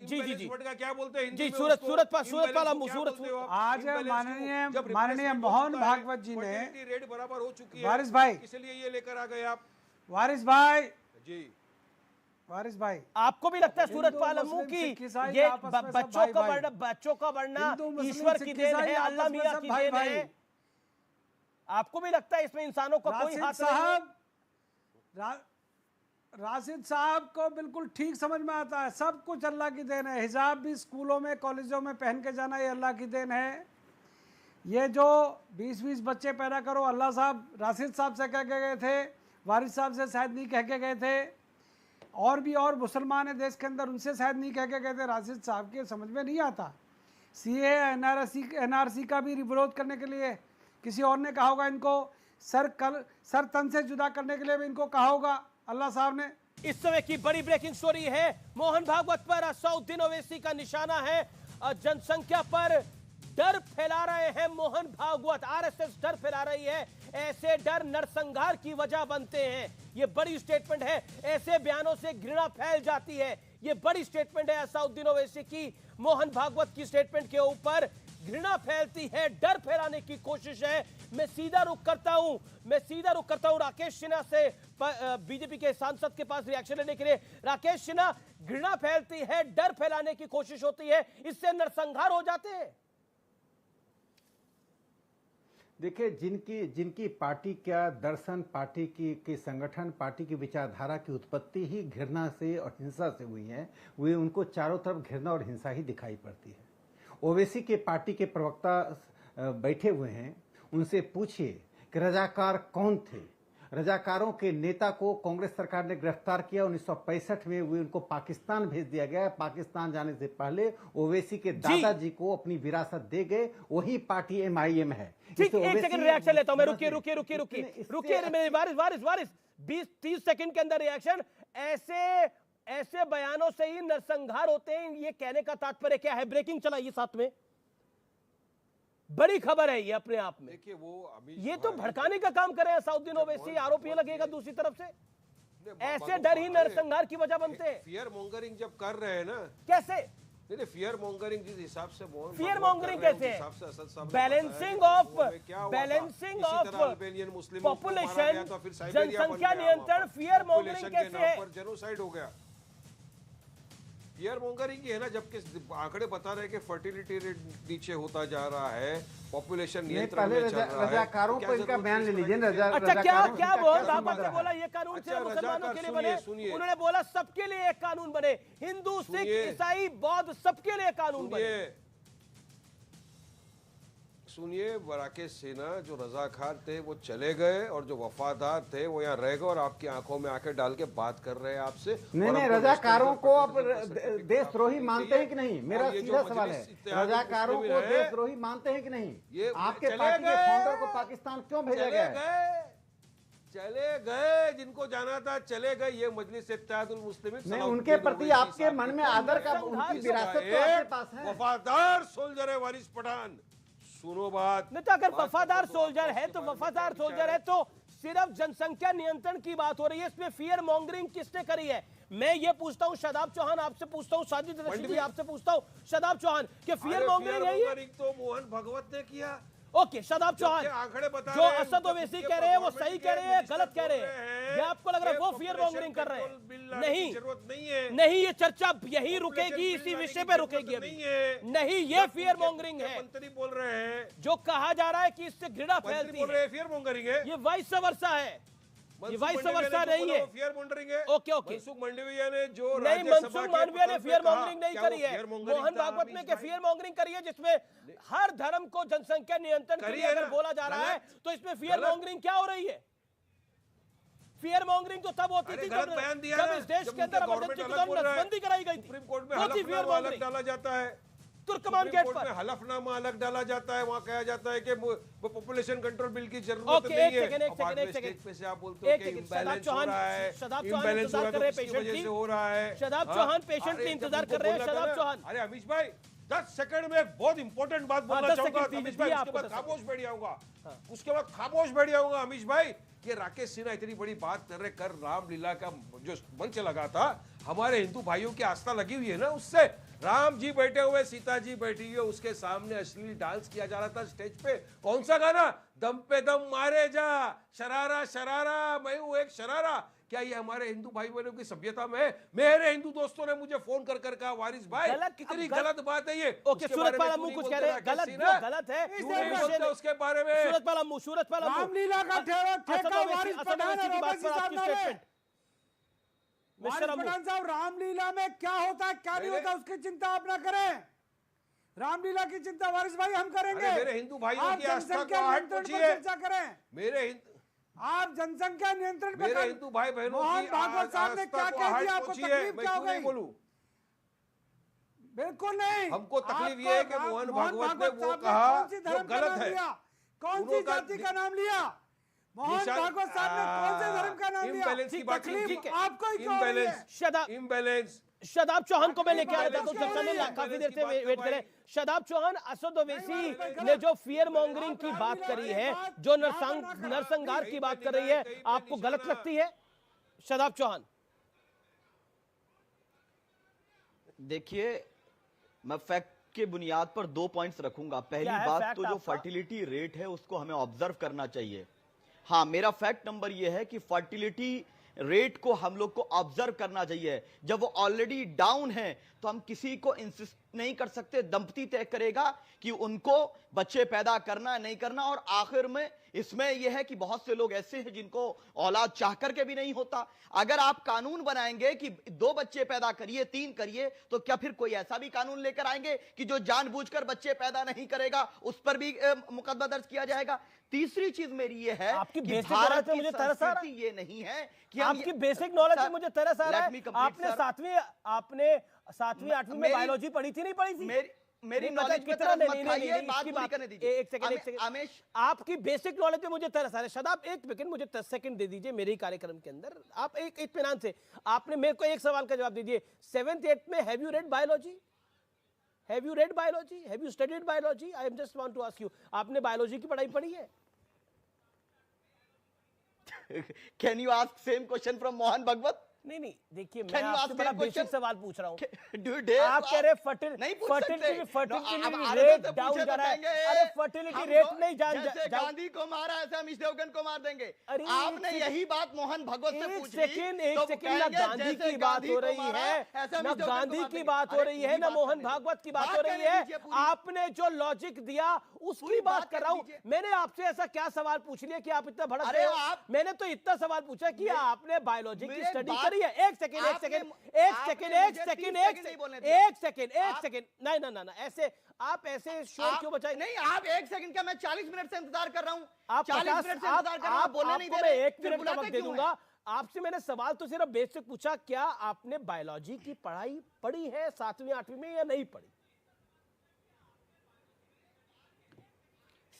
जी word का क्या बोलते हैं जी, सूरत आज माननीय मोहन भागवत जी ने रेट बराबर हो चुकी है, वारिस भाई, इसलिए ये लेकर आ गए आप। वारिस भाई जी, वारिस भाई, आपको भी लगता है सूरतपाल अम्मू की ये बच्चों का बढ़ना ईश्वर की देन है, अल्लाह मियां की देन है? आपको भी लगता है इसमें इंसानों का कोई हाथ नहीं है? राशिद साहब को बिल्कुल ठीक समझ में आता है, सब कुछ अल्लाह की देन है। हिजाब भी स्कूलों में कॉलेजों में पहन के जाना, ये अल्लाह की देन है। ये जो 20-20 बच्चे पैदा करो, अल्लाह साहब राशिद साहब से कह के गए थे, वारिस साहब से शायद नहीं कह के गए थे, और मुसलमान है देश के अंदर, उनसे शायद नहीं कह के गए थे। राशिद साहब के समझ में नहीं आता। सीए एनआरसी का भी विरोध करने के लिए किसी और ने कहा होगा, इनको सर तन से जुदा करने के लिए भी इनको कहा होगा अल्लाह साहब ने। इस समय की बड़ी ब्रेकिंग स्टोरी है, मोहन भागवत पर असदुद्दीन ओवैसी का निशाना है। जनसंख्या पर डर फैला रहे हैं मोहन भागवत, आरएसएस डर फैला रही है। ऐसे डर नरसंहार की वजह बनते हैं। ये बड़ी स्टेटमेंट है, ऐसे बयानों से घृणा फैल जाती है। ये बड़ी स्टेटमेंट है असदुद्दीन ओवैसी की। मोहन भागवत की स्टेटमेंट के ऊपर घृणा फैलती है, डर फैलाने की कोशिश है। मैं सीधा रुख करता हूं राकेश सिन्हा से, बीजेपी के सांसद के पास रिएक्शन लेने के लिए। राकेश सिन्हा, घृणा फैलती है, डर फैलाने की कोशिश होती है, इससे नरसंहार हो जाते हैं। देखिए, जिनकी पार्टी का दर्शन, पार्टी की संगठन, पार्टी की विचारधारा की उत्पत्ति ही घृणा से और हिंसा से हुई है, वे उनको चारों तरफ घृणा और हिंसा ही दिखाई पड़ती है। ओवैसी के पार्टी के प्रवक्ता बैठे हुए हैं, उनसे पूछिए कि रजाकार कौन थे। रजाकारों के नेता को कांग्रेस सरकार ने गिरफ्तार किया, 1965 में वे उनको पाकिस्तान भेज दिया गया। पाकिस्तान जाने से पहले ओवैसी के दादाजी को अपनी विरासत दे गए, वही पार्टी एमआईएम है। ठीक, एक सेकंड रिएक्शन लेता हूं मैं। रुकिए वारिस 20-30 सेकंड के अंदर रिएक्शन। ऐसे बयानों से ही नरसंहार होते हैं, ये कहने का तात्पर्य क्या है? ब्रेकिंग चलाइए साथ में, बड़ी खबर है ये अपने आप में। देखिए वो अभी ये तो भड़काने का काम कर रहे हैं असदुद्दीन ओवैसी, आरोप ये लगेगा दूसरी तरफ से। ऐसे डर ही नरसंहार की वजह बनते हैं। फियर मॉन्गरिंग जब कर रहे हैं ना, कैसे? नहीं, फियर मॉन्गरिंग जिस हिसाब से फियर मॉन्गरिंग कैसे है? बैलेंसिंग ऑफ पॉपुलेशन, जनसंख्या नियंत्रण, फियर मॉन्गरिंग कैसे है? जेनोसाइड हो गया। फियर मॉन्गरिंग है ना, जबकि आंकड़े बता रहे हैं कि फर्टिलिटी रेट नीचे होता जा रहा है, पॉपुलेशन नियंत्रण में चल रहा है। रजाकारों को इनका बयान ले लीजिए। अच्छा, क्या मोहन भागवत ने बोला ये कानून सिर्फ मुसलमानों के लिए बने? उन्होंने बोला सबके लिए एक कानून बने, हिंदू, सिख, ईसाई, बौद्ध, सबके लिए कानून बने। सुनिए, राकेश सिन्हा जो रजाकार थे वो चले गए, और जो वफादार थे वो यहाँ रह गए, और आपकी आंखों में आंखें डाल के बात कर रहे हैं आपसे। नहीं, रजाकारों को अब देशद्रोही मानते हैं कि नहीं? मेरा सीधा सवाल है, रजाकारों को देशद्रोही मानते हैं कि नहीं? आपके पार्टी के फाउंडर को पाकिस्तान क्यों भेजा गया? चले गए, जिनको जाना था चले गए। ये मजलिस इत्तेहादुल मुस्लिमीन नहीं, उनके प्रति आपके मन में आदर का, उनकी विरासत तो आपके पास है। वफादार सोल्जर है वारिस पठान। सुनो बात, नहीं तो अगर वफादार सोल्जर है तो सिर्फ जनसंख्या नियंत्रण की बात हो रही है, इसमें फियर मॉन्गरिंग किसने करी है? मैं ये पूछता हूं, शादाब चौहान आपसे पूछता हूं, साजिद रशीदी आपसे पूछता हूं, शादाब चौहान कि फियर मॉन्गरिंग है ये? तो मोहन भागवत ने किया। ओके, शादाब चौहान, जो असद ओवैसी कह रहे हैं वो सही कह रहे हैं, गलत कह रहे हैं? ये आपको लग रहा है वो फियर मॉन्गरिंग कर रहे हैं? नहीं, जरूरत नहीं है। नहीं, ये चर्चा यही रुकेगी, इसी विषय पे रुकेगी अभी। नहीं, ये फियर मॉन्गरिंग है। मंत्री बोल रहे हैं, जो कहा जा रहा है कि इससे घृणा फैलती है, फियर मॉन्गरिंग है। ये वाइस वर्सा है, ये वाइस वर्सा नहीं है। फियर मॉन्गरिंग है। ओके, मनसुख मांडविया ने जो नहीं, मनसुख मांडविया ने फियर मॉन्गरिंग नहीं करी है। मोहन भागवत ने फियर मॉन्गरिंग करी है, जिसमें हर धर्म को जनसंख्या नियंत्रण के लिए अगर बोला जा रहा है तो इसमें फियर मॉन्गरिंग क्या हो रही है? फियर मॉन्गरिंग तो तब होती थी जब इस देश के अंदर इमरजेंसी के दौरान नसबंदी कराई गई थी। सुप्रीम कोर्ट में हलफनामा अलग डाला जाता है, तुर्कमान गेट पर हलफनामा अलग डाला जाता है, वहां कहा जाता है कि पॉपुलेशन कंट्रोल बिल की जरूरत नहीं है। एक सेकंड पे से आप बोलते हो कि इम्बैलेंस हो रहा है, इम्बैलेंस हो रहा है, इसकी वजह से हो रहा है। शादाब चौहान पेशेंटली इंतजार कर रहे हैं। शादाब चौहान, अरे अमीश भाई 10 सेकंड में एक बहुत इंपॉर्टेंट बात बोलना चाहूंगा अमीश भाई, उसके बाद खामोश बैठ जाऊंगा। अमीश भाई, कि राकेश सिन्हा इतनी बड़ी बात कर रहे, कर रामलीला का जो मंच लगा था, हमारे हिंदू भाइयों की आस्था लगी हुई है ना उससे, राम जी बैठे हुए, सीता जी बैठी हुई, उसके सामने अश्लील डांस किया जा रहा था स्टेज पे। कौन सा गाना? दम पे दम मारे जा, शरारा शरारा, मैं हूं एक शरारा। क्या ये हमारे हिंदू भाई बहनों की सभ्यता में है? मेरे हिंदू दोस्तों ने मुझे फोन कर कर कहा, वारिस भाई कितनी गलत बात है ये। ओके, सूरजपाल अम्मू कुछ कह रहे हैं, गलत गलत है उसके बारे में। सूरजपाल अम्मू रामलीला का ठेका वारिस पठान और ओवैसी साहब ने। वारिस पठान साहब, रामलीला में क्या होता है क्या नहीं होता उसकी चिंता आप ना करें। रामलीला की चिंता वारिस भाई हम करेंगे। मेरे हिंदू भाइयों आप की आस्था को जनसंख्या आहट नियंत्रण पर पूछिए। चर्चा करें। मेरे आप जनसंख्या नियंत्रण पे मेरे हिंदू भाई बहनों मोहन की भागवत साहब ने क्या कह दिया, आपको तकलीफ क्या हो गई? बोलूं? बिल्कुल नहीं। हमको तकलीफ ये है कि मोहन भागवत ने वो कहा कौन सी जो धर्म का गलत नाम है। लिया? कौन सी जाति का नाम लिया? मोहन भागवत साहब ने कौन से धर्म का नाम लिया? इम्बैलेंस की बात तकलीफ आपको ही क्यों हो रही है? इम्बैलेंस। शादाब चौहान को मैं लेके आया था, तो चर्चा में काफी देर से वेट करें। शादाब चौहान, असद ओवैसी ने जो फियर मॉन्गरिंग की बात करी है, जो नरसंहार की बात कर रही है, आपको गलत लगती है शादाब चौहान? देखिए, मैं फैक्ट के बुनियाद पर 2 पॉइंट्स रखूंगा। पहली बात तो जो फर्टिलिटी रेट है उसको हमें ऑब्जर्व करना चाहिए। हाँ, मेरा फैक्ट नंबर यह है कि फर्टिलिटी रेट को हम लोग को ऑब्जर्व करना चाहिए। जब वो ऑलरेडी डाउन है तो हम किसी को इंसिस्ट नहीं कर सकते, दंपति तय करेगा कि उनको बच्चे पैदा करना नहीं करना। और आखिर में इसमें यह है कि बहुत से लोग ऐसे हैं जिनको औलाद चाह करके भी नहीं होता। अगर आप कानून बनाएंगे कि 2 बच्चे पैदा करिए, 3 करिए, तो क्या फिर कोई ऐसा भी कानून लेकर आएंगे कि जो जानबूझकर बच्चे पैदा नहीं करेगा उस पर भी मुकदमा दर्ज किया जाएगा? तीसरी चीज मेरी ये है आपकी कि बेसिक भारत नॉलेज की मुझे तरस आ रहा है। ये नहीं है कि आपकी बेसिक नॉलेज से मुझे तरस आ रहा है। आपने 7वीं 8वीं में बायोलॉजी पढ़ी थी, नहीं पढ़ी थी? मेरी नॉलेज में कितना तरस मत खाइए, बात पूरी करने दीजिए। एक सेकंड अमेश, आपकी बेसिक नॉलेज पे मुझे तरस आ रहा है। शादाब, एक सेकंड मुझे 10 सेकंड दे दीजिए मेरे ही कार्यक्रम के अंदर। आप एक इत्मीनान से आपने मेरे को एक सवाल का जवाब दीजिए। 7th 8th में have you read biology? Have you read biology? Have you studied biology? I am just want to ask you, आपने बायोलॉजी की पढ़ाई पढ़ी है? Can you ask same question from Mohan Bhagwat? नहीं, देखिए मैं आपसे बड़ा बेसिक सवाल पूछ रहा हूँ। आप कह रहे फर्टिलिटी रेट डाउन जा रहा है। अरे फर्टिलिटी रेट नहीं जैसे गांधी को मारा ऐसे हम इस देवगन को मार देंगे। आपने यही बात मोहन भागवत से पूछ ली। एक सेकंड, ना गांधी की बात हो रही है, ना गांधी की बात हो रही है, ना मोहन भागवत की बात हो रही है। आपने जो लॉजिक दिया उसकी बात कर रहा हूँ। मैंने आपसे ऐसा क्या सवाल पूछ लिया कि आप इतना भड़क रहे हो? मैंने तो इतना सवाल पूछा कि आपने बायोलॉजी की स्टडी करी है। एक सेकंड, ना ऐसे आप ऐसे शोर क्यों बचाए? नहीं, आप 1 सेकंड का, मैं 40 मिनट से इंतजार कर रहा हूँ। आप 40 मिनट से इंतजार कर रहा हूँ, बोलने नहीं दे रहे। रहे। 1 मिनट का वक्त दे दूंगा। आपसे मैंने सवाल तो सिर्फ बेसिक पूछा, क्या आपने बायोलॉजी की पढ़ाई पढ़ी है 7वीं 8वीं में या नहीं पढ़ी?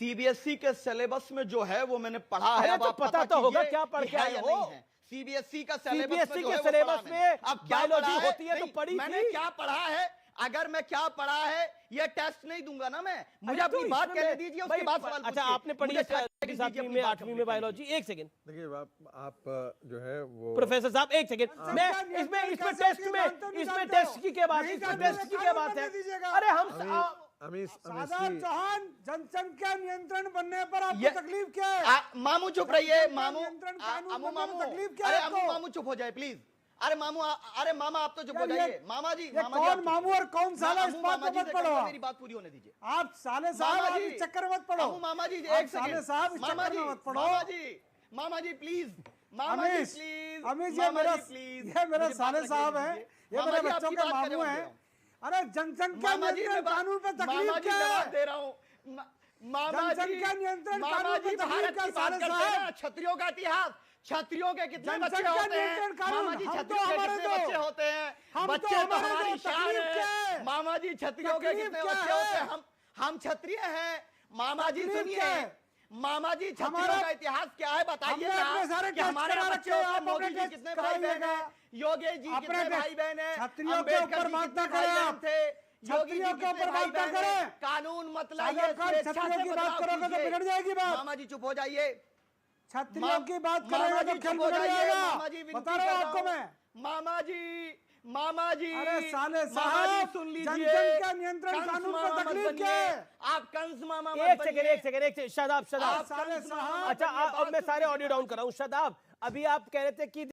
सीबीएसई के सिलेबस में जो है वो मैंने पढ़ा है। अब पता तो होगा क्या पढ़ के आए हो। सीबीएसई का सिलेबस में अब बायोलॉजी होती है तो पढ़ी मैंने क्या पढ़ा है? अगर मैं क्या पढ़ा है ये टेस्ट नहीं दूंगा ना मैं। मुझे अपनी बात कहने दीजिए, उसके बाद सवाल पूछिए। अच्छा, आपने पढ़ी है 7वीं में 8वीं में बायोलॉजी? एक सेकंड देखिए, आप जो है वो प्रोफेसर साहब, एक सेकंड। मैं इसमें टेस्ट की क्या बात है? टेस्ट की क्या बात है? अरे हम शादाब चौहान, जनसंख्या नियंत्रण बनने पर आपको तकलीफ क्या है? मामू चुप रहिए। मामू तकलीफ क्या है? अरे मामू चुप हो जाए प्लीज। अरे मामू, अरे मामा आप तो चुप हो जाइए। मामा जी, कौन मामू और कौन साला, इस बात मत पढ़ो। मेरी बात पूरी होने दीजिए। आप साले साहब इस चक्कर मत पढ़ो। मामा जी, एक सेकंड साहब, इस चक्कर में मत पढ़ो। मामा जी प्लीज, अमीश, ये मेरा साले साहब है, ये मेरे बच्चों के मामू हैं। अरे जनसंख्या नियंत्रण कानून पे तकलीफ क्या है? दे रहा हूँ जनसंख्या नियंत्रण कानून पे तकलीफ क्या साले साहब? क्षत्रियों का इतिहास, क्षत्रियों के कितने बच्चे होते हैं? मामा जी, क्षत्रियों के कितने बच्चे होते हैं? बच्चे तो हमारी शान है। मामा जी, क्षत्रियों के कितने बच्चे होते हैं? हम क्षत्रिय हैं। मामा जी सुनिए, मामा जी क्षत्रियों का इतिहास क्या है बताइए ना, कि हमारे बच्चे होते हैं। मोदी जी कितने भाई बहन है? योगी जी कितने भाई बहन है? क्षत्रियों के ऊपर बात ना करें आप, योगी जी के ऊपर बात ना करें। कानून मत लाइए, क्षत्रियों की बात करोगे तो बिगड़ जाएगी बात। मामा जी चुप हो जाइए। क्षत्रियों की बात करेंगे तो खेल बिगड़ जाएगा। बता रहा हूँ आपको मैं। मामा जी, मामा जी, अरे साले मामा जी साहब, सुन जनसंख्या नियंत्रण कंस कानून मामा पर मत तकलीफ बनिए। क्या है? आप कंस मामा एक मत सेकंड बनिए। एक सेकंड एक सेकंड, शादाब शादाब। साले साहब, अच्छा अब मैं सारे ऑडियो डाउन कर रहा हूं। शादाब, अभी आप कह रहे थे कि